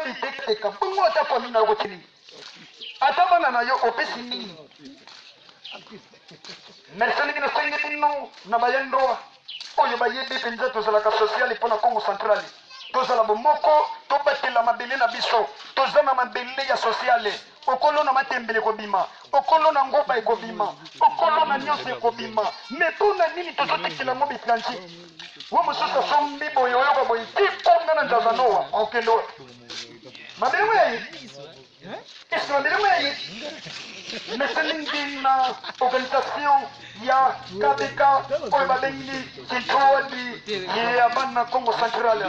bitekeka bongo ata famille na kotini ata bana na yo opesi nini merci ngina senge bino na bayendo oyo bayebi penza tozalaka sociale mpona Congo centrale tozala bomoko tobatela mabele na biso toza na mabele ya sociale okolo na matembele kobima okolo na ngoba ekobima okolo na nyonso ekobima me mpona nini tozotekela ngo bitranchi wo mosusu asombi boye oyoka boye tiponga na nzaza nowa okende wa mabele weyi esi mabele weyi meselingi na organisation ya KBK oyo babengi kintoadi ya bana Congo centrale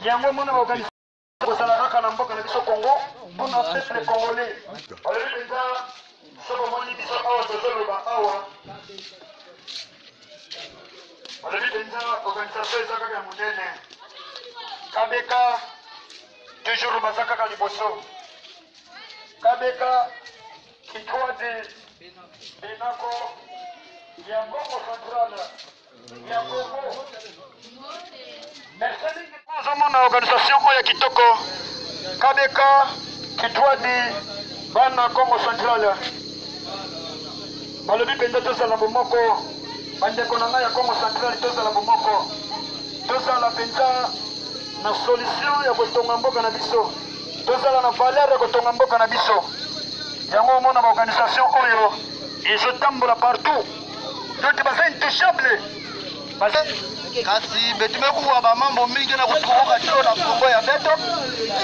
yango mona baorganisation kozala kaka na mboka na biso Congo mpona peuple congolais olobi mpenza soko moni biso awa tozoloba awa olobi mpenza organisation eza kaka ya monene KBK toujours baza kaka liboso KBK kitwadi benako ya Congo centrale ya Congo merci mingi ozomona organisation oyo ya kitoko KBK kitwadi bana Congo centrale balobi mpenza tozala bomoko bandeko na ngai ya Congo centrale tozala bomoko tozala mpenza na solution ya kotonga mboka na biso tozala na valeur ya kotonga mboka na biso yango omona baorganisation oyo ezotambola partout donc baza intouchable kasi betumekuwa bamambo mingi na kutukuka tilo na Kongo ya beto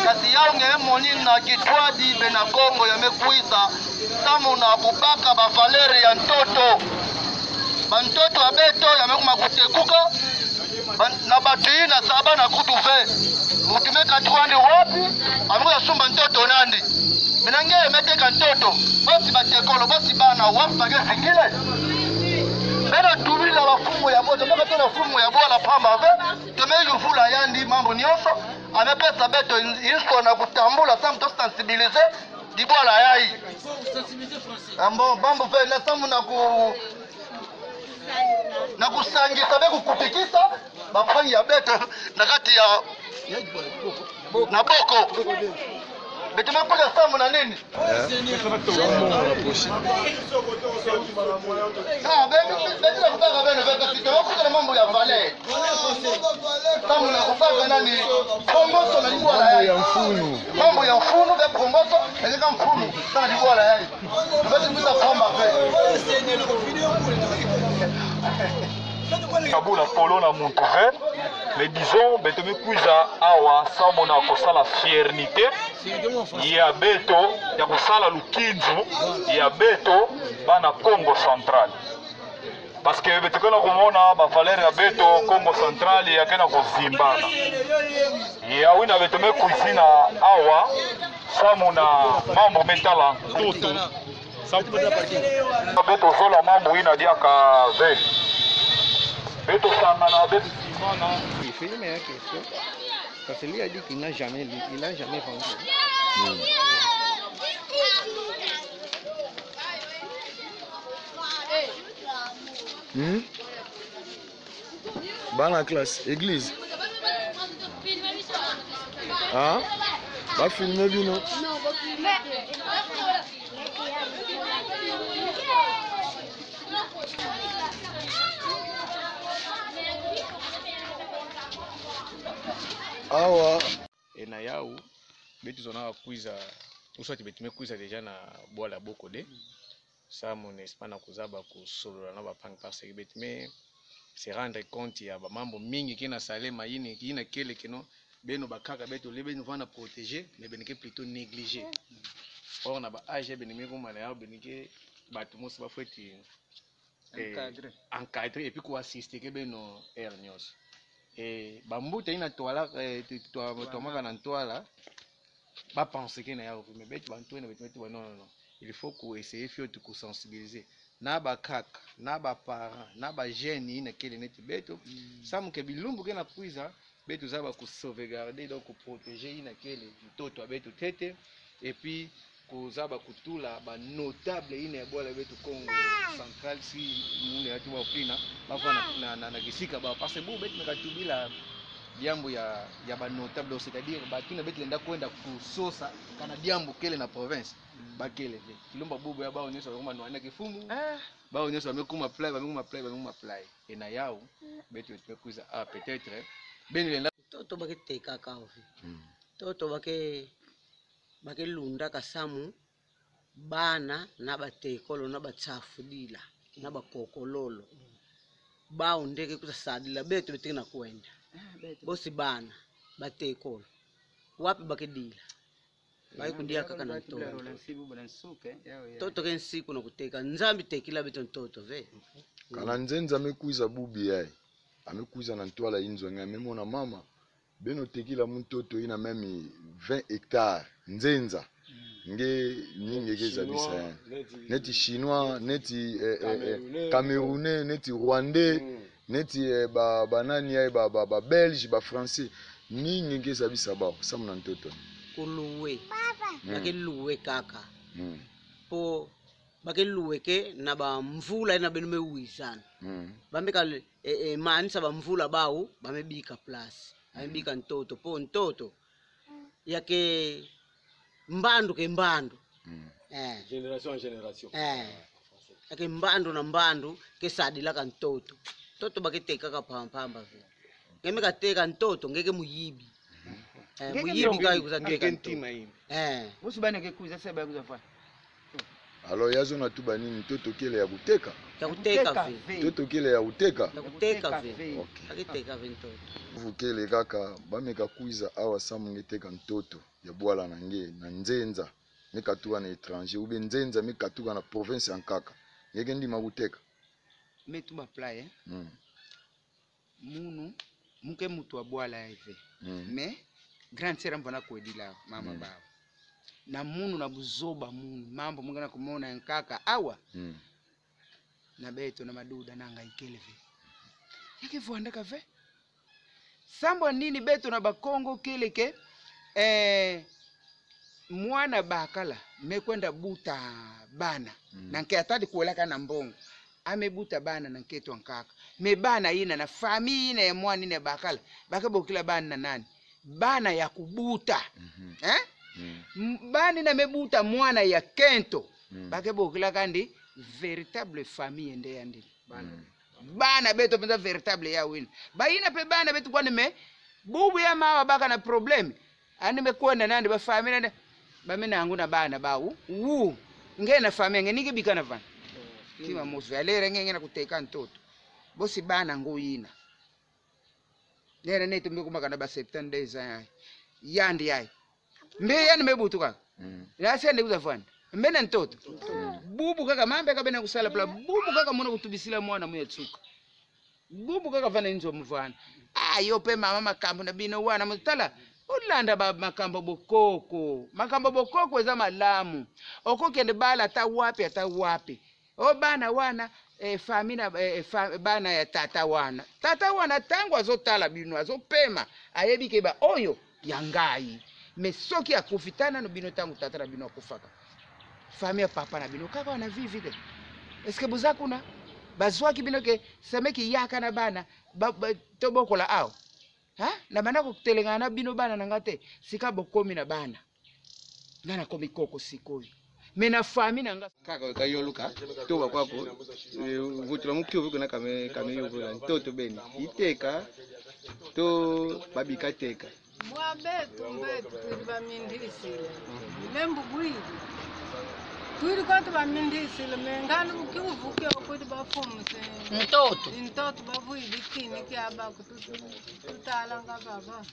kasi yaunge moni na kitwadi bena Kongo ya mekuiza samu na kubaka bavalere ya ntoto bantoto ya beto ya mekuma kutekuka na batui na saba na kutuve mutumeka twandi wapi amuko ya sumba ntoto nandi minange emeteka ntoto bosi batekolo bosi bana wapi bage zingile bena tubila bafumu ya moto mbaka tena fumu ya bola pamba ve tumeyu fula yandi mambo nyonso amepesa beto inso na kutambula samu to sensibiliser di bola yai ambo bambo ve na samu na kusangisa be kukupikisa bafanyi ya beto na kati ya na boko betumekuja samu na nini betila kupaka bene vekasitowakuta mambo ya vale samu na kupaka nani pongoso na libwala yai mambo ya mfunu be pongoso eleka mfunu sana libwala yai betumikuta pamba ve kabula polo na montuve mais disons betome kuiza awa samona kosala fiernité ya beto ya kosala lukinzu ya beto bana Congo central parce que betekena komona bavalere ya beto Congo central yakena kozimbana ya wina betome kuizina awa samona mambo metala toto beto zola mambo ina diaka ve beto sangana beto simana. Il fait une meilleure question parce que lui a dit qu'il n'a jamais vendu. Dans la classe, église. Ah, va filmer bien non? Non, va filmer. Awa ena yau betu zona kuiza uswati betume kuiza deja na bola boko de ça mon espana kuzaba kusolola na bapanga parce que betume se rendre compte ya ba mambo mingi kina salema yini kina kele kino beno bakaka betu lebe nous vana protéger mais benike plutôt négliger or na ba age benike ko mala ya benike batu musu ba feti encadrer et puis ko assister ke beno hernios. Et bambuta ina toala tomaka na toala ba penser que na ya mais betu bantu na betu non il faut qu'on essayer de sensibiliser na ba kaka na ba parents na ba jeunes ina kele net betu samu ke bilumbu ke na kuiza betu za ba ko sauvegarder donc protéger ina kele mtoto wa betu tete et puis kozaba kutula ba notable ina ebola betu Congo central si mune atu wa Afrika bafana na kisika ba parce que betu nakatubila diambo ya ba notable, c'est-à-dire batuna beti lenda kwenda kusosa kana diambo kele na province bakele ve kilomba bubu ya bao nyoso kama nwana kifumu bao nyoso bamekuma play ena yao beti wetekuza peut-être beni lenda toto bakiteka kaofi toto bake lunda kasamu bana na batekolo na batsafudila na bakokololo bao ndeke kusasadila beto betina kwenda bosi bana batekolo wapi bakedila bayi kundia kaka na toto kensiku na kuteka nzambi tekila beto ntoto ve kana nzenza amekuiza bubi yae amekuiza na ntwala inzo ngamemona mama beno tekila mtoto ina memi 20 hectares nzenza nge ninge keza bisa neti chinois neti camerounais neti rwandais neti banani ya ba belge ba français ninge keza bisa bao samuna ntoto kuluwe bakeluwe kaka po bakeluwe ke na ba mvula ina beno mewisana bambeka manisa ba mvula bao bamebika plus bamebika ntoto po ntoto yake mbandu ke mbandu generation en generation yake mbandu na mbandu ke sadila ka ntoto toto bakiteka ka pamba ve ngeme kateka ntoto ngeke muyibi muyibi kai kuzateka ntima hivi usibane ke kuza sasa ya kuzafa alors yazo na tuba nini toto kile ya kuteka ve toto kile ya kuteka ve akiteka ve ntoto vukele kaka bameka kuiza awa samu ngeteka ntoto ya bwala na nge na nzenza mekatuka na étranger ube nzenza mekatuka na province ya nkaka yeke ndima kuteka metuma play munu muke mutu wa bwala hivi me grand sera mbona kuedila mama baba na munu na buzoba munu mambo mungana kumona nkaka awa na beto na maduda nanga ikelevi yake vuandaka ve sambo nini beto na bakongo keleke mwana bakala mekwenda buta bana nanke atadi kueleka na mbongo amebuta bana nanketo nkaka me bana ina na famina ya mwana ine bakala bakabokila bana na nani bana ya kubuta bana na mebuta mwana ya kento bakabokila kandi véritable famille nde yandi bana beto penza véritable ya win baina pe bana beto kwani me bubu ya mawa baka na problem ani mekwenda nandi ba family nande bamena yangu na bana bawu ngena family ngenike bikana van kima mosu alere ngena kuteka ntoto bosi bana nguyina nere neto mbekuma na ba 7 days yandi yai mbe yani mebutuka nasende kuzafana mbena ntoto bubu kaka mambe kabena kusala pla bubu kaka mona kutubisila mwana muyetsuka bubu kaka vana inzo mvana ayo pe mama makambo na bino wana mutala ulanda ba makambo bokoko eza malamu okokende bala ata wapi o bana wana famina bana ya tata wana tangu azotala bino azopema ayebike ba oyo yangai mesoki akufitana no bino tangu tata na bino akufaka famia papa na bino kaka wana vivide eske buzakuna bazwaki bino ke semeki yaka na bana tobokola ao na bana kutelengana bino bana nangate sika bokomi na bana ngana komi koko sikoyi mena famina nga kaka kayoluka toba kwako vutula mukyo kuna kame yovula ntoto beni iteka to babika teka mwabetu tuli bamindisile lembu gwidi tuli kwantu bamindisile mengana ukiuvuke okuti bafumuse ntoto bavuyidi kini kiaba kututala ngababa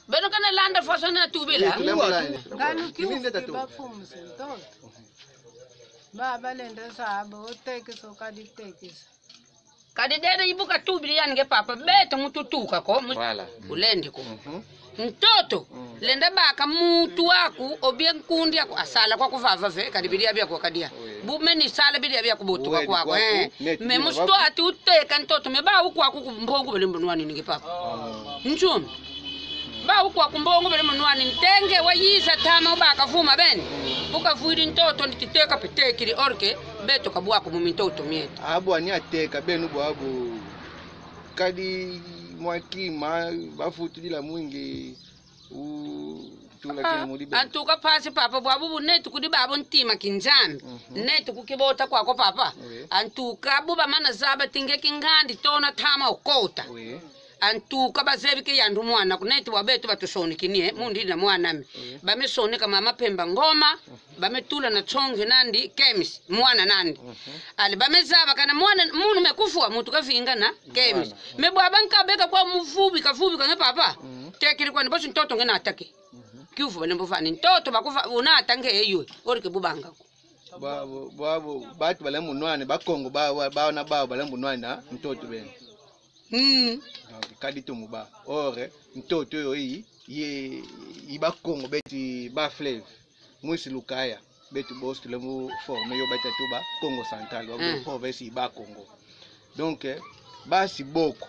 beno kana landa fasona tubila ngana ukiuvuke bafumuse ntoto baba lenda sabo otekisa kaditekisa kadi dede ibuka tubili yange papa beto mututuka ko ulende ko mtoto lenda baka mutu wako obien kundi yako asala kwa kuvava ve kadi bilia bya kwa kadia bumeni sala bilia bya kubotuka kwako me musto ati uteka ntoto me ba uko ako kumbongo bele mbonwani ninge papa nchumi ba uko akumbongo bele mbonwani ntenge wayisa tama baka vuma beni ukavuidi ntoto ndititeka petekiri orke beto kabwako mu mintoto mieto abo ani ateka benu bwabo kadi mwa kima bafutulila mwingi tula kina mudi be antuka pasi papa bwabu netu kudi babo ntima kinjambi netu kukibota kwako papa antuka buba mana zaba tinge kingandi tona tama okota antuka bazebi ke yandu mwana kunetu wabetu batusonikinie mundi na mwana mi bamesonika mama pemba ngoma bametula na chonge nandi kemis mwana nandi ali bamezaba kana mwana munu mekufua mutu kavinga na kemis mebwaba nkabeka kwa muvubi kavubi kange papa tekiri kwa nibosi ntoto ngena atake kiufu banembo ntoto bakuva una atange eyo orike bubanga babo batu bale munwane bakongo baona bao bale munwane na mtoto bene kadi to muba ore mtoto yo yi ibakongo beti ba flev mwisi lukaya beti bost le mu forme yo beta tuba Congo central wa province ba Congo donc basi boko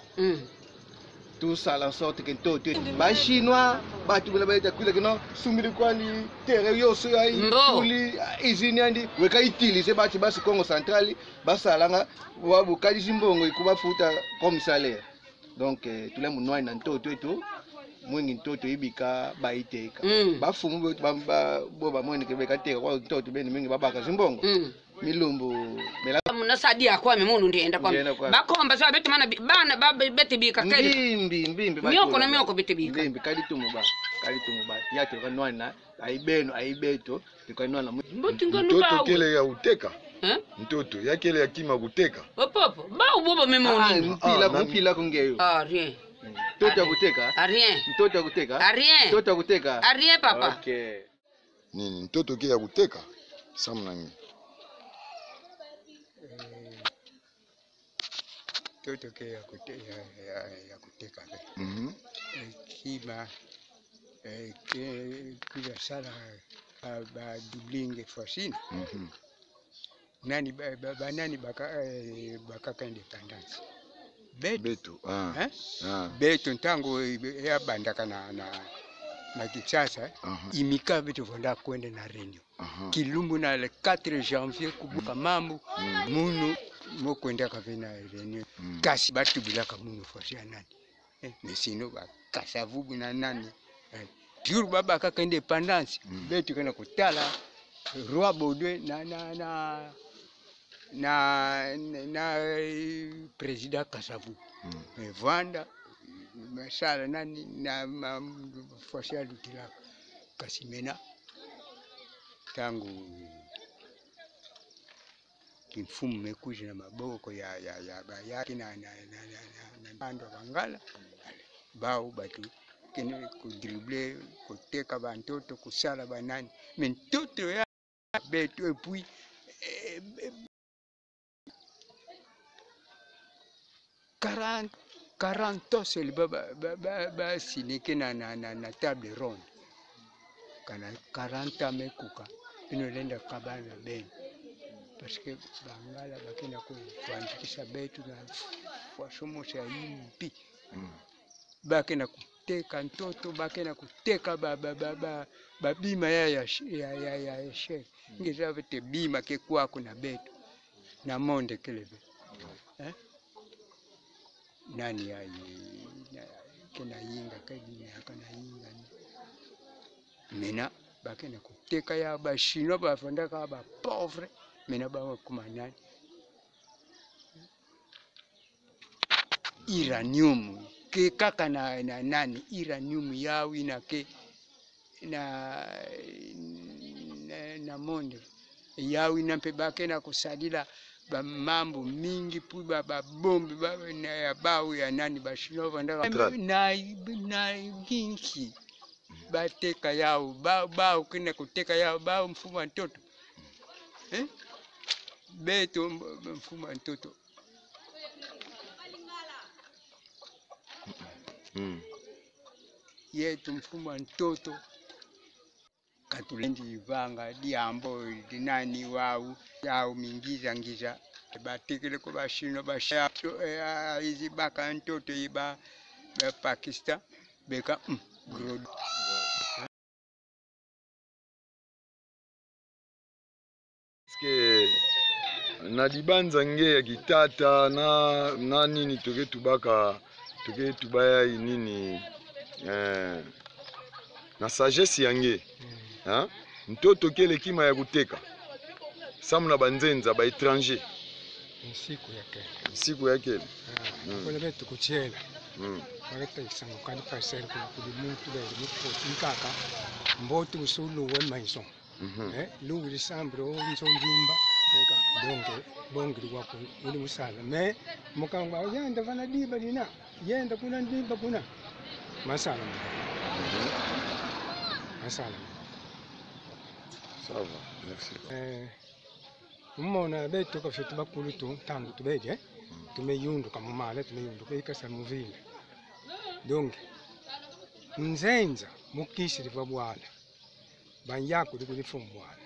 tout ça la sorte que mtoto ba chinois batu bale beta kula kino sumili kwani tere yo so ai kuli izini andi weka utiliser bati basi Congo central basalanga wabu kadi zimbongo ikuba futa comme salaire donc tule munwa na ntoto eto mwingi ntoto ibika baiteka bafumu bo bamwene kebeka teka kwa ntoto bene mingi babaka zimbongo milumbu mela muna sadi akwa memundu ndienda kwa bakomba so betu mana bana beti bika kali mbimbi mioko na mioko beti bika mbimbi kali tumuba yake kwa nwana aibeto kwa nwana mtoto kele ya uteka mtoto yakele ya kima kuteka popo ba ubobo memundu mpila kungeyo rien mtoto ya kuteka rien mtoto ya kuteka rien mtoto ya kuteka rien papa okay nini mtoto kile ya kuteka samnangi mtoto kile ya kuteka kima kila sala ba dublinge fasina nani nani baka independence betu betu ntango ya bandaka na Kinshasa imika betu vonda kwenda na renyo Kilumbu na le 4 janvier kubuka mambo munu mokwenda kavena renyo kasi batu bilaka munu fasi nani mesino bakasa vubu na nani juru baba kaka independence betu kana kutala roi Baudouin na president Kasavu Vanda masala nani na fasi alutila kasimena tangu kimfumu mekuja na maboko ya bayaki na bando bangala bao batu kene kudribble kuteka bantoto kusala banani mentoto ya betu et puis quarante le baba sinike na table ronde kana 40 mekuka inolenda kabana ben parce que bangala bakina kuandikisha betu na wasomosha impi bakina kuteka ntoto bakina kuteka babima ya she ngiza vete bima ke kwako na betu na monde kelebe nani ya kena yinga kadi kana yinga mena bakena kuteka ya bashino bafandaka ba pauvre mena ba kumanani uranium ke kaka na nani uranium yawi na ke na monde yawi na mpe bakena kusadila ba mambo mingi pu ba bombi ba na ya bau ya nani bashino ndaka na ginki bateka yao bao kina kuteka yao bao mfumo wa mtoto beto mfumo wa mtoto yetu mfumo wa mtoto katulendi vanga diambo dinani wau yao mingiza ngiza batikile ko bashino basha izi baka ntoto iba Pakistan beka grod ske na dibanza nge ya kitata na nini toke tubaka toke tubaya nini na sagesse yange ntoto kele kima ya kuteka samu na banzenza ba étranger siku yake kule betu kuchela waleta isango kali parcelle kuli muntu bele muko nkaka mbotu usulu we maison lu disambro nso njimba donc bongi wako uli musala me mukanga yenda vana diba dina yenda kuna diba kuna masala masala ça va merci mona betu ka fitu bakulu tu tangu tubeje tumeyundu kama mala tumeyundu kwa ikasa muvile donc nzenza mukishiri va bwana banyako ndi kulifumbwana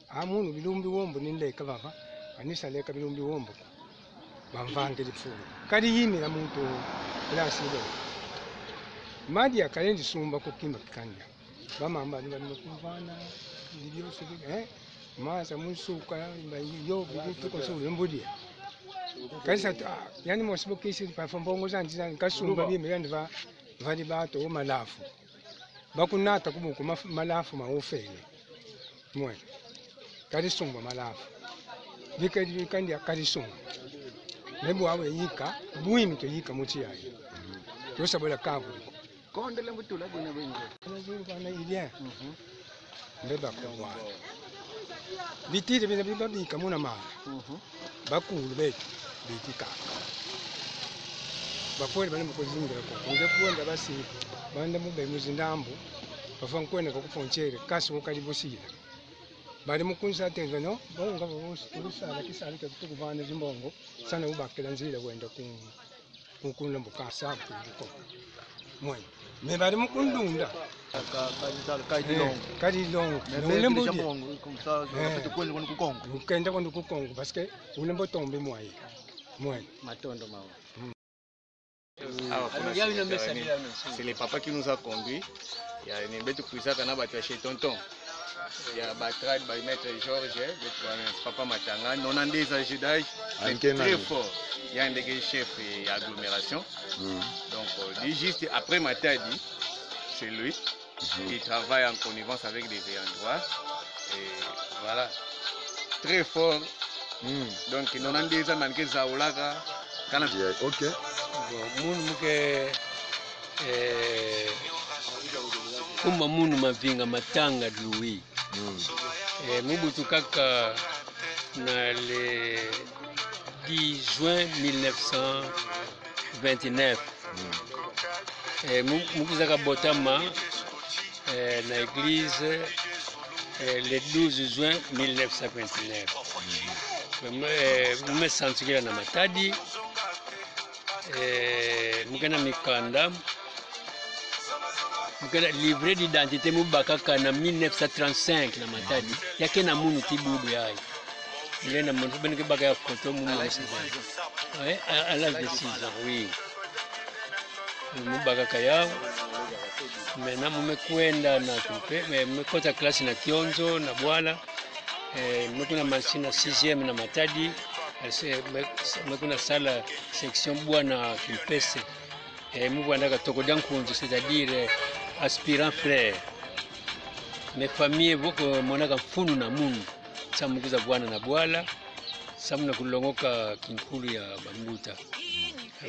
amunu bilumbi wombo nindeka baba anisa leka bilumbi wombo bamvange lifumu kali yimira muntu klasi ile madi akalendi sumba kukimba kikanya bamamba ni bali kumvana ndiyose masa musuka yo bitu ko sulu mbudi kaisa yani mosibo kisi pa fombongo zanji kasumba bime yani vali bato malafu bakunata kubuku malafu maufele mwe kali sumba malafu bikadi kandi akali sumba nebu awe yika buimi to yika muti yayi to sabola kabu konde le mutula bwana bwenye bwana ilya mbeba kwa bitire bina bibabika muna mama bakulu betu bitika bapole bali mukuzingira ko ngekuenda basi banda mube muzindambo bafanga kwenda kufonchele kasi ukalibushira bali mukunza tenga no bonga usala kisali tukuvana zimbongo sana ubakela nzira kwenda kunkunla mbukasa ko mwe me bali mukundunda kalilongo ulembo ukenda kwenda kukongo parce que ulembo tombe mwaye mwe matondo mawa. C'est le papa qui nous a conduits. Il y a une bête qui nous a chez tonton. Il y a Batrad, maître Georges, papa Matanga, 92 ans d'âge, très fort. Il y a un des chefs et agglomération. Donc, lui, juste après Matadi, c'est lui qui travaille en connivence avec des ayants droit. Et voilà, très fort. Donc, 92 ans, manqué Zaoulaga. Ok. Munu muke kuma munu mavinga matanga Louis mubutu kaka na le 10 juin 1929 mukizaka botama na église le 12 juin 1929 mumesantukila na Matadi mukena mikanda mukena livret d'identité mubakaka na 1935 na Matadi yake na munu tibudu yayi ilena muntu benike baka ya photo munu à l'âge de 6 ans oui mubakaka yao mena mumekwenda na kumpe mmekota klasi na Kionzo na Bwala mmekuna mashina 6e na Matadi mekuna sala section Bwana Kimpese mubwana katoko dankunzu c'est-à-dire aspirant frère mes familles boko monaka mfunu na munu samukuza Bwana na Bwala samuna kulongoka kinkulu ya Bambuta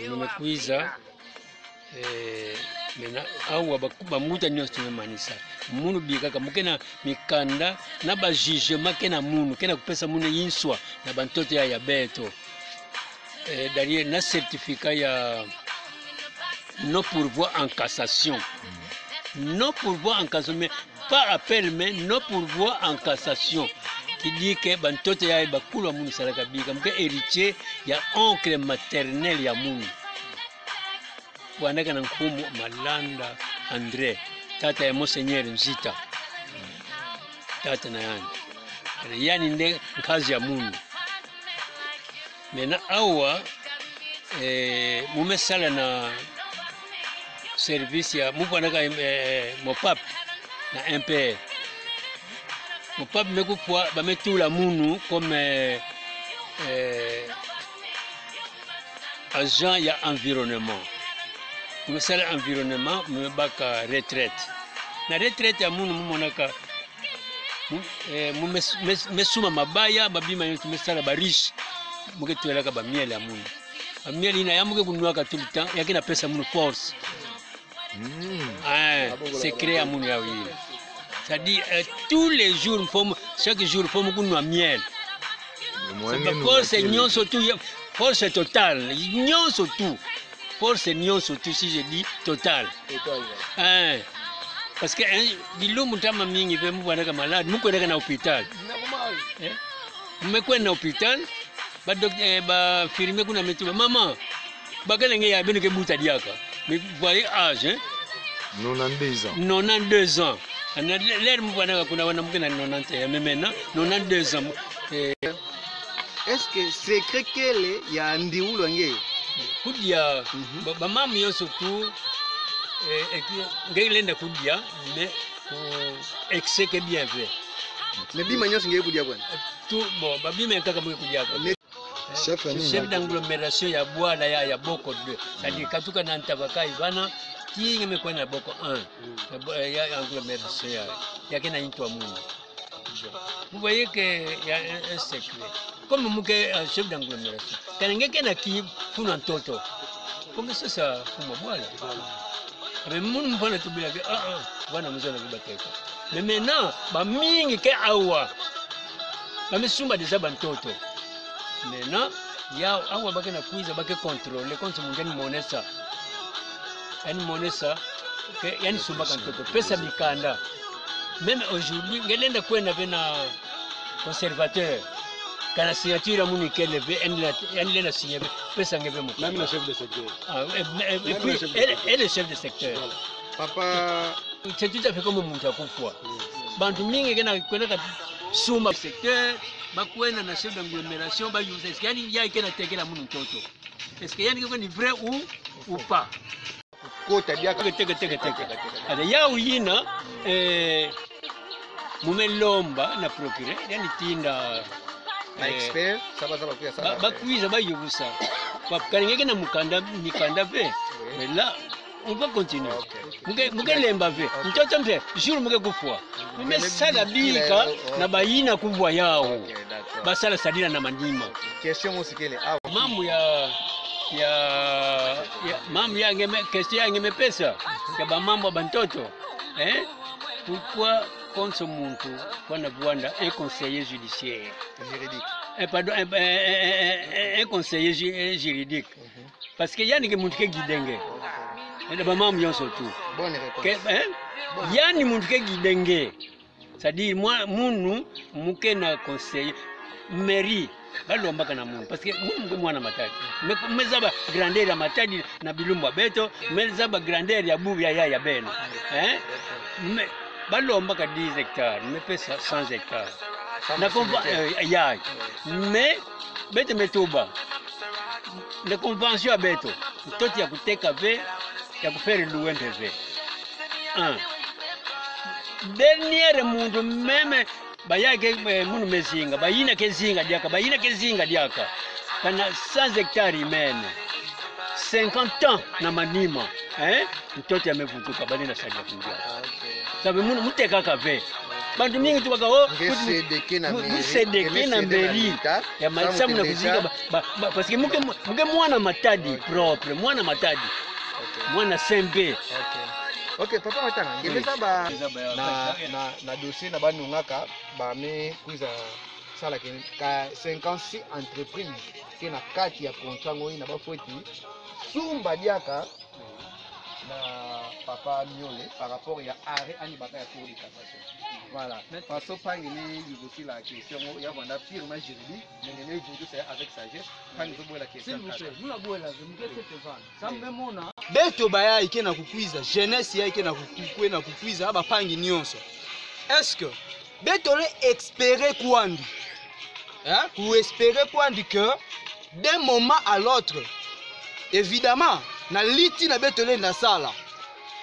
mmekuiza mena au Bambuta nyonso tumemanisa munu bikaka mukena mikanda na ba jugement kena munu kena kupesa munu yinswa na bantoto ya beto derrière na certificat ya non pourvoi en cassation non pourvoi en cassation mais pas appel mais non pourvoi en cassation qui dit que bantoto ya bakulu munu salaka bika muke héritier ya oncle maternel ya munu bwanaka na nkumu Malanda André tata ya Monseigneur Nzita tata na yani nde kazi ya munu mena awa mumesala na service ya mubwanaka mopap na MPR mopap mekupwa bametula munu comme agent ya environnement tumesala environnement mumebaka retraite na retraite ya munu mumonaka mesuma mabaya babima yo tumesala bariche muke tuelaka bamiele ya munu bamiele ina yamuke kunwaka tout le temps yakina pesa munu force secret ya munu ya wili c'est-à-dire tous les jours chaque jour faut kunwa miel force nyonso tout force totale nyonso tout force nyonso tout si je dis total parce que bilumu tama mingi pe mubwana kama malade mukwenda na hospital mmekwenda na hospital ba firme kuna metuba mama bakala nge ya bino ke buta diaka mais voyez âge 92 ans ana l'air mubwana kuna wana mukena 90 mais maintenant 92 ans est-ce que secret kele ya ndiulo nge kudia bamama yo surtout ngelenda kudia mais excès que bien fait mais bima nyonso nge kudia bwana tout bon babima kaka mwe kudia kwa chef d'agglomération ya bwana ya boko 2 c'est-à-dire katuka na ntabakai bana kinge mekwenda boko 1 ya agglomération ya kena intwa mungu vous voyez que il y a un secret comme muke chef d'agglomération kanenge kena ki funa ntoto comme ça fuma bwana mais mun mbona tubila ke bwana mzona kubateka mais maintenant ba mingi ke awa ba misumba déjà bantoto maintenant ya awa bakena kuiza bake contrôler comme mungeni monesa que yani sumba kantoto pesa mikanda même aujourd'hui ngelenda kwenda bena conservateur kana signature ya muni keleve yani lena signer pesa ngebe mo même le chef de secteur et puis et le chef de secteur papa c'est tout à fait comme muntu akufwa bantu mingi kana kwenda suma secteur bakwenda na chef d'agglomération ba yusa yani ya ikena tekela muni mtoto est-ce que yani kiko ni vrai ou pas kota dia teke ada ya uyina mumelomba na procureur yani tinda expert ça bakuiza bayubusa bakalingeke na mikanda pe mais là on va continuer muke lemba pe mtoto mpe jour muke kufwa mumesala bika na bayina kuvwa yao basala sadina na mandima question musikele mamu mamu ya ngeme question ya ngeme pesa ya ba mambo bantoto pourquoi contre ce muntu wana Bwanda un conseiller judiciaire juridique pardon un conseiller juridique parce que yani ke muntu ke gidenge ba mamu yonso tout bonne réponse yani muntu ke gidenge c'est-à-dire moi munu muke na conseiller mairie balomba kana mungu parce que mungu mwana matadi mezaba grandeur ya matadi na bilumba beto mezaba grandeur ya bubu ya beno balomba ka 10 hectares me pesa 100 hectares na komba ya mais beto metuba la convention ya beto toti ya kuteka ve ya kufere luwende ve dernier mundu meme bayake munu mezinga bayina kezinga diaka kana 100 hectares imene 50 ans na manima mtoto amevutuka bali na sadia kundia sabe munu muteka kave bantu mingi tubaka sedeke na mberi ya masamu na kuzinga parce que muke mwana matadi propre mwana matadi mwana sembe ok papa matanga ngeleza ba na dossier na banungaka ba me kuiza sala ka 56 entreprises kena kati ya contrat ngoi na bafoti sumba diaka na papa Miole par rapport ya arrêt ani baka ya cour de cassation voilà parce que pangi ni aussi la question ya vanda firma juridique mais ne vous c'est avec sagesse pangi zo la question s'il vous plaît nous la boela zimkete tevana sambe mona beto baya ikena kukuiza jeunesse ya ikena kukwena kukuiza aba pangi nyonso est-ce que beto le espérer kwandi pour espérer kwandi que d'un moment à l'autre évidemment na liti na beto le na sala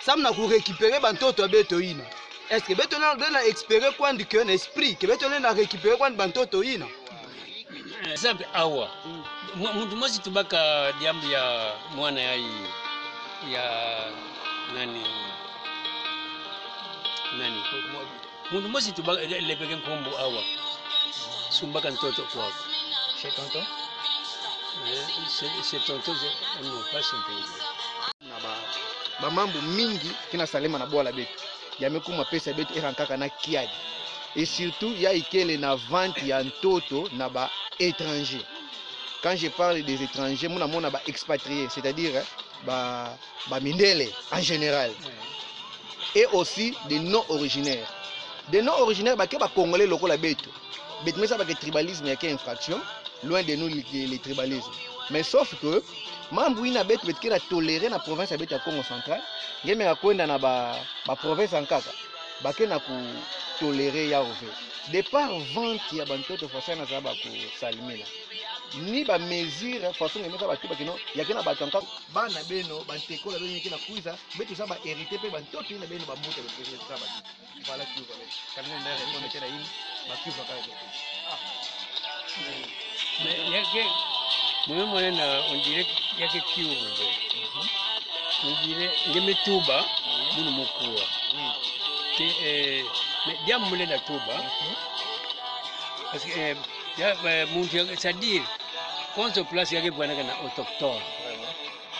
samna ku récupérer bantoto beto ina est-ce que beto na espérer kwandi que na esprit que beto le na récupérer kwandi bantoto ina exemple awa muntu mosi tubaka diambu ya mwana ya hii nani mundu mosi tu lepeke nkombo awa sumbaka ntoto kwako chez tonton c'est tonton non pas simplement na bamambo mingi kina salema na bwala betu yamekuma pesa betu erankaka na kiadi et surtout ya ikele na vente ya ntoto na ba étranger. Quand je parle des étrangers mona mona ba expatriés, c'est-à-dire ba mindele en général, et aussi des non originaires. Des non originaires ba ke ba congolais loko la betu bet mais ça ba que tribalisme ya ke infraction, loin de nous les tribalismes. Mais sauf que mambo ina betu bet kila tolérer na province ya betu ya Congo central ngeme ya kwenda na ba province ankaka ba ke na ku tolérer ya ove de par vente ya bantoto fasana za ba ku salimila ni ba mesure façon ngeme za ba tuba kino ya kena ba tanka bana beno banteko la beno kina kuiza betu za ba hérité pe bantoto ina beno ba mbuta be za ba voilà qui va quand on a répondre kena ini ba qui va kala mais yake mwe mwana on dirait yake kiuve on dirait ngeme tuba munu mukua que dia mule na tuba parce que ya muntu c'est-à-dire quand on place yake bwana kana autochtone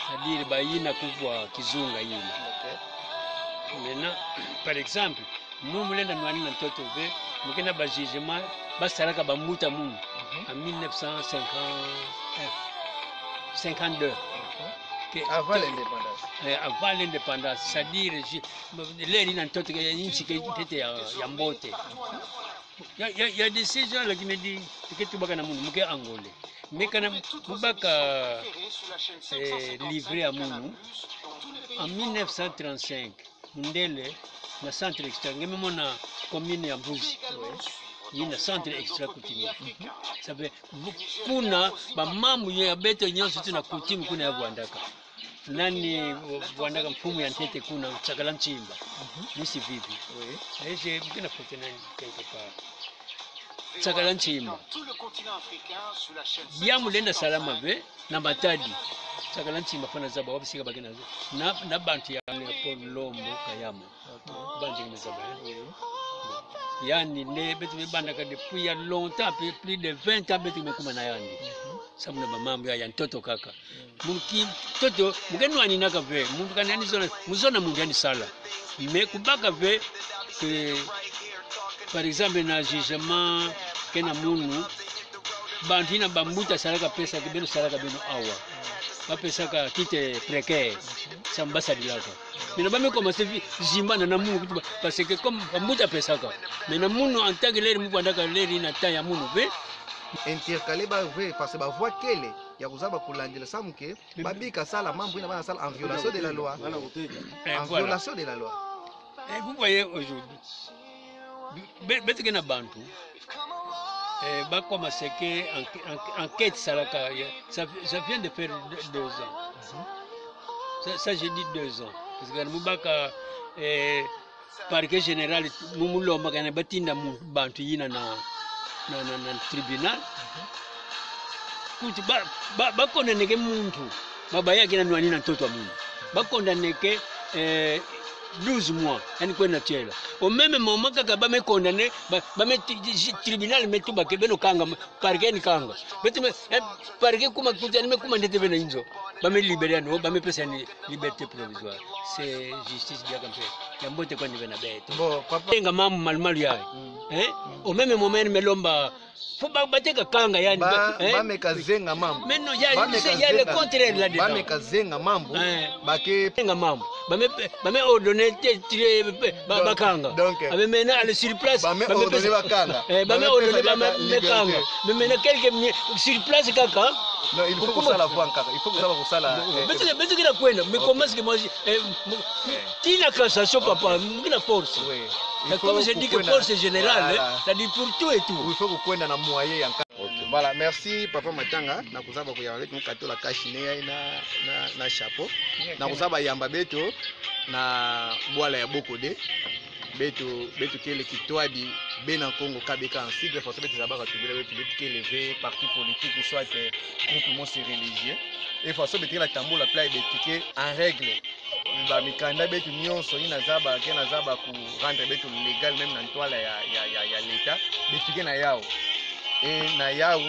c'est-à-dire bayina kubwa kizunga yina maintenant par exemple nous mule na nwani na mtoto ve mukena ba jugement basalaka bamuta mungu en 1952 avant l'indépendance. Avant l'indépendance, c'est-à-dire les gens qui ont été en beauté. Il y a des gens qui me disent que tu vas en Angola. Mais quand tu vas livrer à Mounou, en 1935, Mundele, le centre extra, même on a commune en Bougie. Il y a un centre extra coutumier. Ça veut dire que mamu ya beto nyonso tuna kutimu kuna ya Bwandaka. Nani Bwandaka mfumu ya ntete kuna Tsakala Nchimba. Nisi vipi? Oui. Je mkina foto nani quelque part. Tsakala Nchimba. Biamu lenda salama ve na Matadi. Tsakala Nchimba fana zaba wabisika bagina zo. Na bantu ya Paul Lombo Kayama. Bantu ngezaba. Yani ne betu bebandaka depuis il y a longtemps, plus de 20 ans betu mekuma na yandi. Sabuna ba mambo ya ntoto kaka. Munki toto mugeni wani naka ve, mundu kanani zona muzona mungani sala. Mais kubaka ve que par exemple na jugement kena munu bantina bambuta salaka pesa kibeno salaka beno awa. Ba pesa ka kite précaire. Sambasa dilaka. Mais n'a pas commencé Zimba na munu parce que comme mbuta pesaka. Mais na munu en tant que les mubandaka les na ta ya munu ve intercalé ba ve parce que ba voix kele ya kuzaba kulandela samuke babika sala mambo ina bana sala en violation de la loi. En violation de la loi. Et vous voyez aujourd'hui betu na bantu ba commencé que enquête salaka ça vient de faire 2 ans. Ça j'ai dit 2 ans. Parce que Moubaka parquet général Mumulo Magana Batinda Bantu yina na tribunal. Kuti ba condamné ke muntu babaya kina nwani na mtoto wa mungu. Ba condamné ke 12 mois yani kwenda chela. Au même moment kaka ba me condamné ba me tribunal metu ba kebeno kanga parquet ni kanga. Betu parquet kuma kutani me kuma ndete bena inzo. Ba me libérer no ba me pesa ni liberté provisoire. C'est justice bien comme ça. Yambote kwa nivena beto. Bon papa nga mamu malmalu yae. Au même moment me lomba faut bateka kanga yani ba me kazenga mambo. Mais non, il y a le contraire là-dedans. Ba me kazenga mambo. Ba ke nga mambo. Ba me ordonner ba kanga. Donc ba me na aller sur place. Ba me ordonner ba kanga. Ba me ordonner ba me kanga. Mais maintenant quelques sur place kaka. Non, il faut que ça la voie kaka. Il faut que ça va ça la. Mais tu kina kwenda. Mais comment est-ce que moi tina cassation papa, muna force. Oui. Comme je dis que force générale, ça dit pour tout et tout. Il faut que kwenda na moyen yanka. Voilà, merci papa Matanga na kuzaba kuyawale tukatola kashine na chapeau. Na kuzaba yamba beto na bwala ya Bokode. Beto kele kitwadi bena Congo kabeka en sigle force beto zabaka tubela beto kele lever parti politique ou soit groupe religieux. Et force beto la tambour la play beto en règle ba mikanda betu nyonso ina zaba ke na zaba ku rendre betu légal même na ntwala ya l'état betu ke na yao et na yao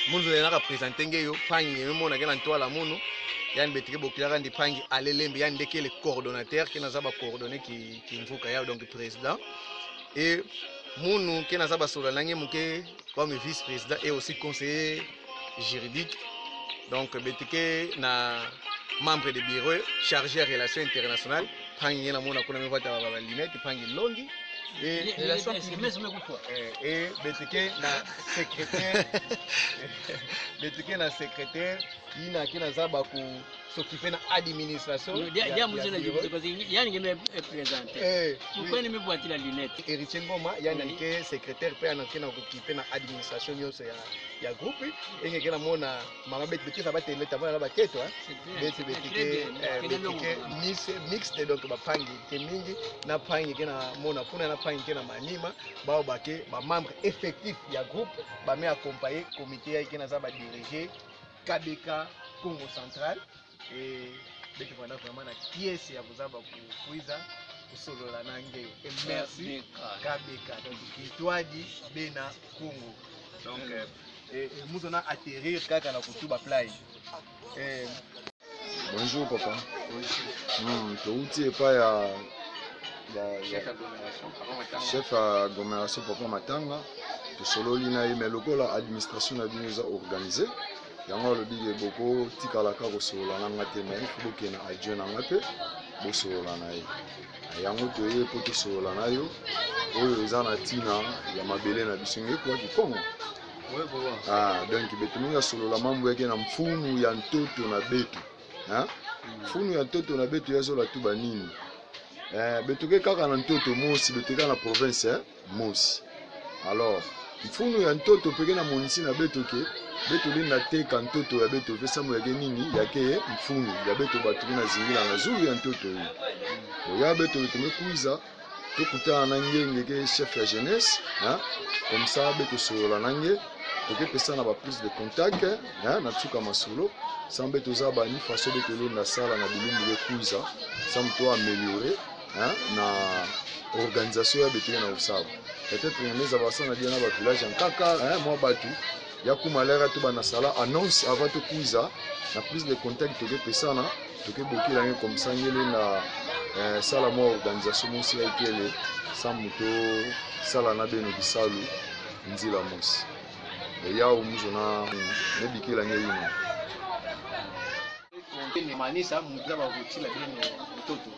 mundu le na représenter ngeyo pangi mona ke na ntwala munu yani betu ke bokila ndi pangi alelembe yani ndeke le coordonnateur ke na zaba coordonner ki mvuka yao donc président et munu ke na zaba solo nange muke comme vice-président et aussi conseiller juridique donc betike na membre de bureau chargé de relations internationales pangi na mona kuna mevata ba limite pangi longi et betike na secrétaire betike na secrétaire ina kina zaba ku s'occuper na administration ya muzela yani ngeme présenter pourquoi ne me boîte la lunette Héritier Ngoma yani ke secrétaire pe ana kina s'occuper na administration nyonso ya groupe et ngeke mona mama betike ça va te mettre na ba keto betike mixte donc ba pangi ke mingi na pangi kena mona kuna na pangi kena manima bao bake ba membre effectif ya groupe ba me accompagner comité ya kena za ba diriger KBK Congo Central et beki pendant vraiment na pièce ya kuzaba kuiza kusolola nange et merci KBK donc kitwadi bena Congo donc nous on a atterrir kaka na kutuba play bonjour papa touti epa ya chef agglomération papa Matanga tosololi na ye mais lokola administration na bino eza organisé yango alobiki boko tikalaka kosolola nanga te mais il faut bokena adjoint nanga mpe bosolola na ye yango toye mpo tosolola na yo oyo eza na ntina ya mabele na biso ngekwaki kongo donc beto mingi asolola mambo yake na mfunu ya ntoto na beto mfunu ya ntoto na beto yazola tu banini betoke kaka na ntoto mosi betoke na province mosi alors mfunu ya ntoto peke na monisi na beto ke beto linda teka ntoto ya beto pesa mo yake nini yake mfunu ya beto batu na zingila na zuru ya ntoto yi oya beto betomekuiza tokutana na ngenge ke chef ya jeunesse comme ça beto solola nange toke pesa na ba prise de contact na tsuka masolo sans beto za ba ni façon beto linda sala na bilumbu bekuiza sans to améliorer na organisation ya beto na usaba peut-être ngeza basana dia na ba village en kaka moi batu ya kumalera to bana sala annonce avant to kuiza na prise de contact toke pesana toke bokila nge comme ça ngele na sala mo organisation mo si aikele samuto sala na beno bisalu nzila mosi ya umuzo na nebikila nge yino ni manisa mutla ba kutila beno mtoto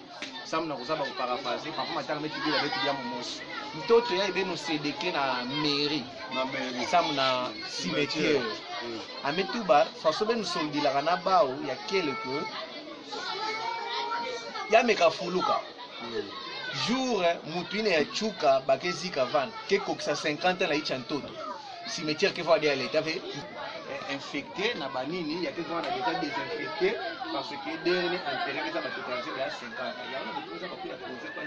samna kuzaba kuparaphraser papa Matanga metu bila betu ya momosi mtoto ya beno CDK na mairie samna cimetière ametuba faso beno soldila kana bao ya quelque ya mekafuluka jour mutuine ya chuka bakezika van ke kokisa 50 la icha ntoto cimetière ke va dia l'état fait infecté na banini ya ke va na l'état désinfecté parce que dernier enterré que ça va te ya 50 ya na kuza kwa poser kwa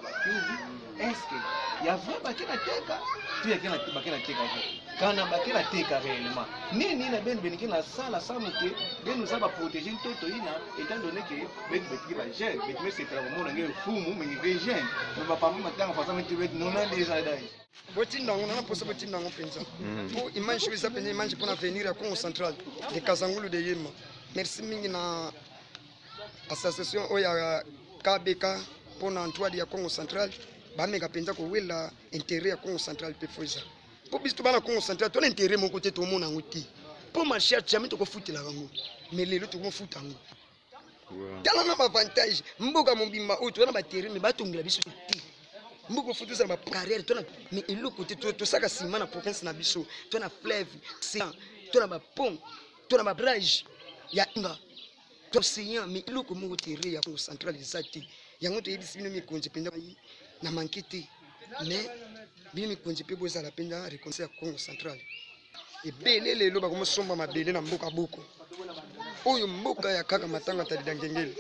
ba kiuzi est-ce que ya va bakena teka tu ya kena bakena teka kana bakena teka réellement nini na ben benikina sala samuke benu za ba protéger ntoto ina étant donné que bet ba jeune bet mais c'est très bon ngé fumu mais jeune ba papa Matanga fa samuke bet nona déjà dai botindango na posa botindango penza pour image bisa penza image pour venir à Congo Central de Kazangulu de Yema merci mingi na association oya KBK pour na Antoine ya Congo Central ba meka penza ko wela intérêt ya Congo Central pe foiza pour bistu bana Congo Central ton intérêt mon côté tout monde nguti pour marcher jamais to ko futila bango mais lelo to ko futango tala na avantage mboka mombimba oto na ba terrain ba tongela biso ti mbuko futu za ba carrière tona mais ilo côté to saka sima na province na biso tona fleuve tona ba pont tona ba barrage ya inga to senya mais ilo ko mo terre ya centralisation yango to yebisi bino mi konje penda na mankete mais bino mi konje pe boza la penda réconcilier Congo central et belé lelo ba ko somba mabele na mboka boko oyo mboka ya kaka Matanga tali dangengele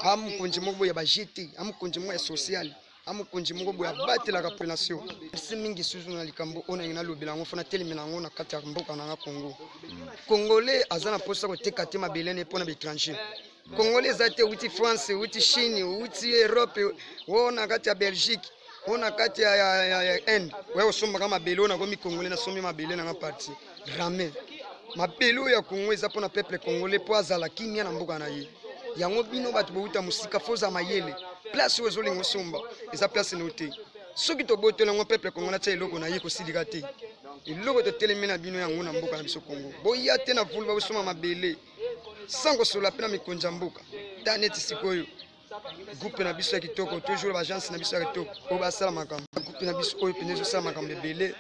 am konje mo ya ba GT am konje mo ya social amukonji mungu ya batela ka population si mingi suzu na likambo ona ina lobela ngo fona telemena ngo na kati ya mboka na Congo congolais azana posa ko teka te mabelene pona be étranger Congolais zate uti France, uti Chine, uti Europe, wona kati ya Belgique, wona kati ya Inde. Wewe usoma kama mabele ona komi Congolais na somi mabele na parti. Jamais. Mabele ya Congo eza pona peuple congolais po azala kimia na mboka na ye. Yango bino batu bouta musika foza mayele. Place ozo lingo somba, eza place noté. Soki to botela ngo peuple congolais tsa eloko na ye ko silika te. Eloko to telemena bino yango na mboka na biso Congo. Boya te na vulu ba usoma mabele. Sango sola pena mikonja mboka. Taneti sikoyo. Groupe na biso ya kitoko toujours l'agence na biso ya kitoko. O basala makambo. Groupe na biso oyo penezo sala makambo belé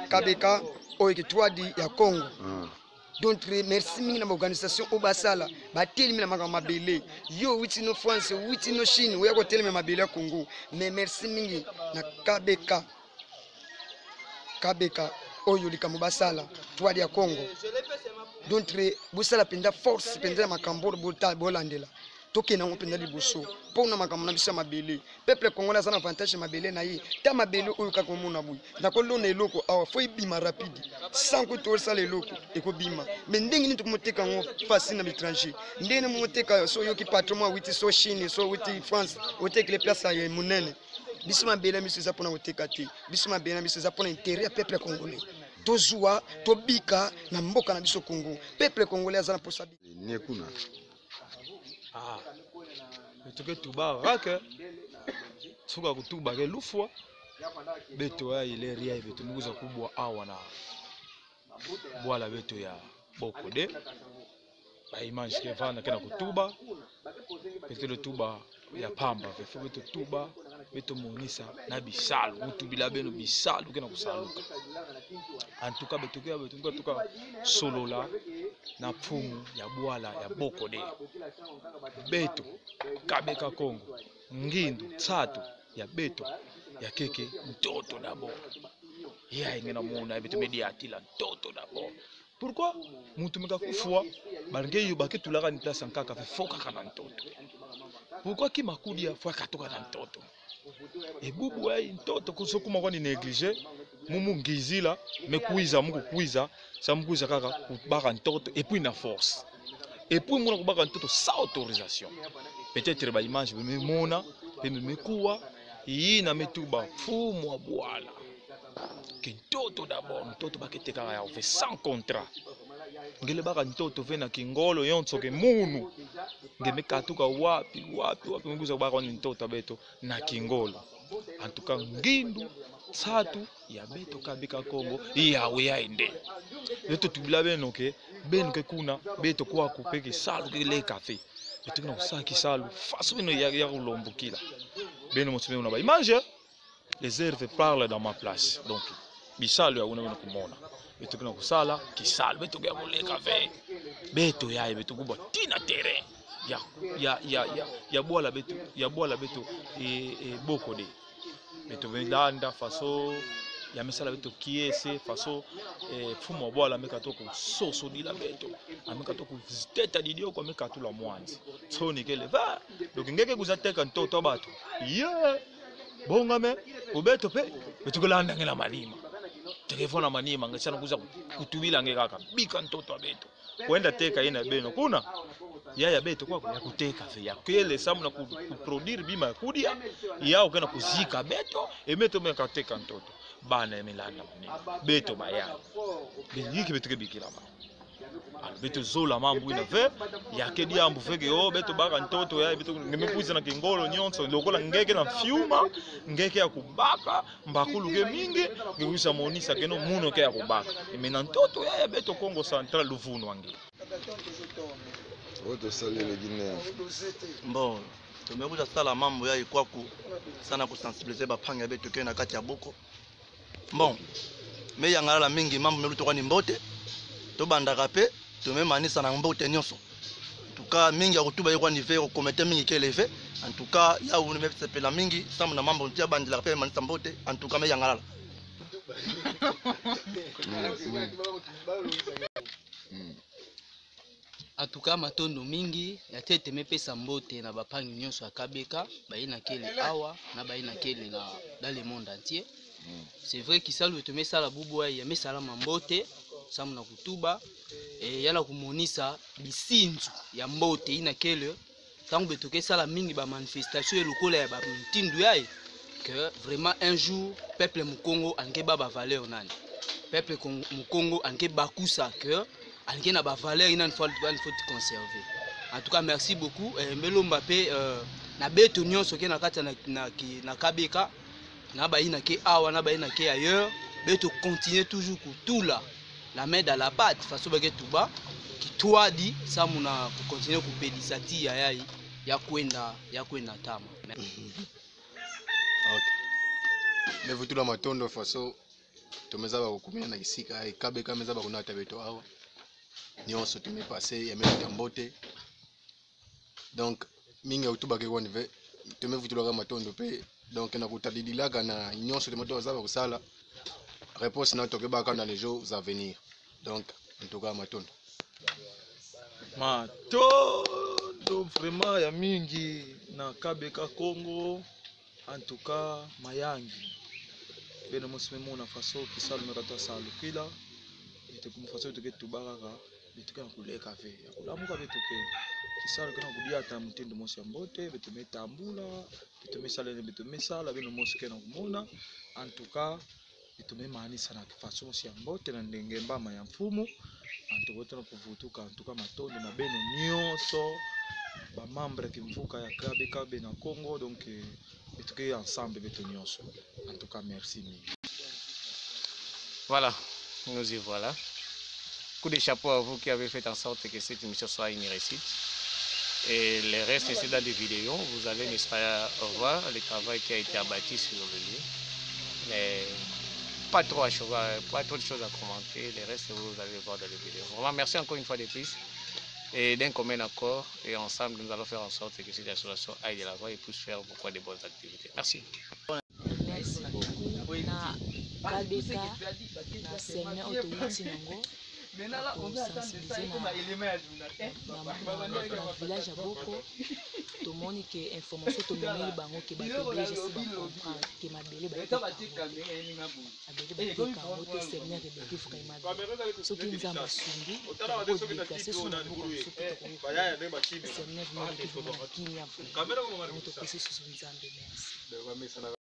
KBK oyo kitwadi ya Congo. Donc merci mingi na organisation o basala ba telemi na makambo mabele. Yo witi no France, witi no Chine, oya ko telemi mabele ya Congo. Mais merci mingi na KBK oyo likambo basala twadi ya Congo. Donc busala penda force penda makambo bolandela. Toke na ngopenda liboso pona makambo na biso mabele peuple congolais azana avantage mabele na ye ta mabele oyo ka komona boy na kolona eloko awa foi bima rapide sans que to sala eloko ekobima mais ndenge ni tukumoteka ngo facile na l'étranger ndenge moteka so yoki patrimoine witi so Chine so witi France oteka les places ya munene biso mabele miso za pona oteka te biso mabele miso za pona intérêt ya peuple congolais tozua tobika na mboka na biso Congo peuple congolais azana posa ne kuna tuke tuba rake suka kutuba ke lufwa beto ya ile ria beto muguza kubwa awa na bwala beto ya bokode ba image ke vana kana kutuba beto le tuba ya pamba fefu beto tuba beto monisa na bisalu kutubila beno bisalu kana kusaluka antuka beto ke beto tuka solola na pfumu ya bwala ya bokode beto KBK Congo ngindu tsatu ya beto ya keke mtoto d'abord ya ingena mona beto media atila mtoto d'abord pourquoi mutu meka kufua bange yu bakitulaka ni place nkaka fe foka kana mtoto pourquoi ki makudi ya fwa katoka na mtoto ebubu ai mtoto kusukuma kwa ni négliger mumu ngizila mekuiza muku kuiza sa mukuiza kaka kubaka mtoto et puis na force et puis muna kubaka mtoto sans autorisation peut-être ba image me mona pe me kuwa yina metuba fumu wa bwala kintoto d'abord mtoto baketeka ya fait sans contrat ngele baka mtoto vena kingolo yonso ke munu ngeme katuka wapi nguza baka ni mtoto beto na kingolo antuka ngindu tsatu ya beto KBK Congo yawe yaende beto tubila benoke kuna beto kwa kupeke salu ke le café beto kuna usaki salu faso beno ya kulombukila beno motsime una ba image les herbes parlent dans ma place donc bisalu ya una kumona beto kuna kusala kisalu beto ya kule café beto ya beto kuba tina terrain ya bwala beto bokode beto vendanda faso ya misala beto kiese faso fumo bwala meka to ko soso dila beto ameka to ko visiteta didio ko meka to la mwanzi so nikele va donc ngeke kuzateka ntoto bato bonga me ubeto pe beto kolanda ngela malima telefona manima ngasana kuza kutubila ngekaka bika ntoto abeto kwenda teka ina beno kuna ya beto kwa kuteka fe ya kele samu na kuproduire bima kudia yao kana kuzika beto emeto meka teka ntoto bana emelanda manima beto baya biyiki beto ke bikira ba beto zola mambu ina ve ya kedi ambu feke beto baka ntoto ya beto ngemekuiza na kingolo nyonso lokola ngeke na fiuma ngeke ya kubaka mbakulu ke mingi ngekuisa monisa keno muno ke ya kubaka emena ntoto ya beto Congo Central luvuno wangi Oto salile Guinea. Bon, tumekuja sala mambo ya ikwaku sana kusensibiliser bapanga betu kena kati ya boko. Bon, me yangala mingi mambo meluto kwa ni mbote. To bandaka pe, tumemanisa na mbote nyonso. En tout cas mingi ya kutuba yekwa ni ve ko komete mingi kele ve. En tout cas ya unu mepela mingi samu na mambo ntia bandila pe manisa mbote. En tout cas me yangala. Atuka matondo mingi ya tete mepesa mbote na bapangi nyonso ya KBK baina kele awa na baina kele na dans le monde entier. C'est vrai kisalu to mesala bubu ya mesala mambote samu na kutuba yala kumonisa bisinzu ya mbote ina kele tango betoke sala mingi ba manifestation elokola ya ba mtindu yae que vraiment un jour peuple mukongo ange ba valeur nani peuple mukongo ange bakusa que ange na ba valeur ina faut conserver. En tout cas merci beaucoup Melomba pe na beto nyonso ke na kata na kabeka na ba ina ke awa na ba ina ke ailleurs beto continuer toujours kutula la main dans la pâte façon ba ke tuba ki toi di ça muna continuer kupedisa ti ya kwenda tama. Okay. Mais tout la matondo façon tumeza ba kukumia na kisika kabeka meza ba kuna tabeto awa nyonso tume passer ya meta mbote donc mingi utuba ke woni ve tume vutula matondo pe donc na kutadililaka na nyonso de moto zaba kusala réponse na toke ba dans les jours à venir donc en tout cas matondo vraiment ya mingi na kabeka Congo en tout cas mayangi beno mosime na faso kisalo merata salu kila ite kumfaso toke tubaraka bituka kuleka ve akulamuka bituke kisalo kana kudia ta mtindo mosi mbote betumetambula betumesala betumesala beno moske na kumona en tout cas betumemanisa na faso mosi mbote na ndenge mbama ya mfumu antokotana kuvutuka en tout cas matondo na beno nyonso ba membre kimvuka ya kabeka na Congo donc betuke ensemble beto nyonso en tout cas merci. Voilà, nous y voilà. Coup de chapeau à vous qui avez fait en sorte que cette émission soit une réussite. Et le reste, c'est dans des vidéos. Vous allez, n'est-ce pas, voir le travail qui a été abattu sur le lieu. Mais pas trop de choses à commenter. Le reste, vous allez voir dans les vidéos. Vraiment, merci encore une fois de plus. Et d'un commun accord, et ensemble, nous allons faire en sorte que cette association aille de l'avant et puisse faire beaucoup de bonnes activités. Merci. Merci beaucoup. Na kabeka na semaine autouti nango kosensibilize na village ya Boko tomoni ke information tomemeli bango ke bato si bacomprendre ke mabele batekango te séminaire ebeke vraiment soki nzambe asungi odeplace so na boka soki séminaire vimaki kimia topesi susu nzambe merci.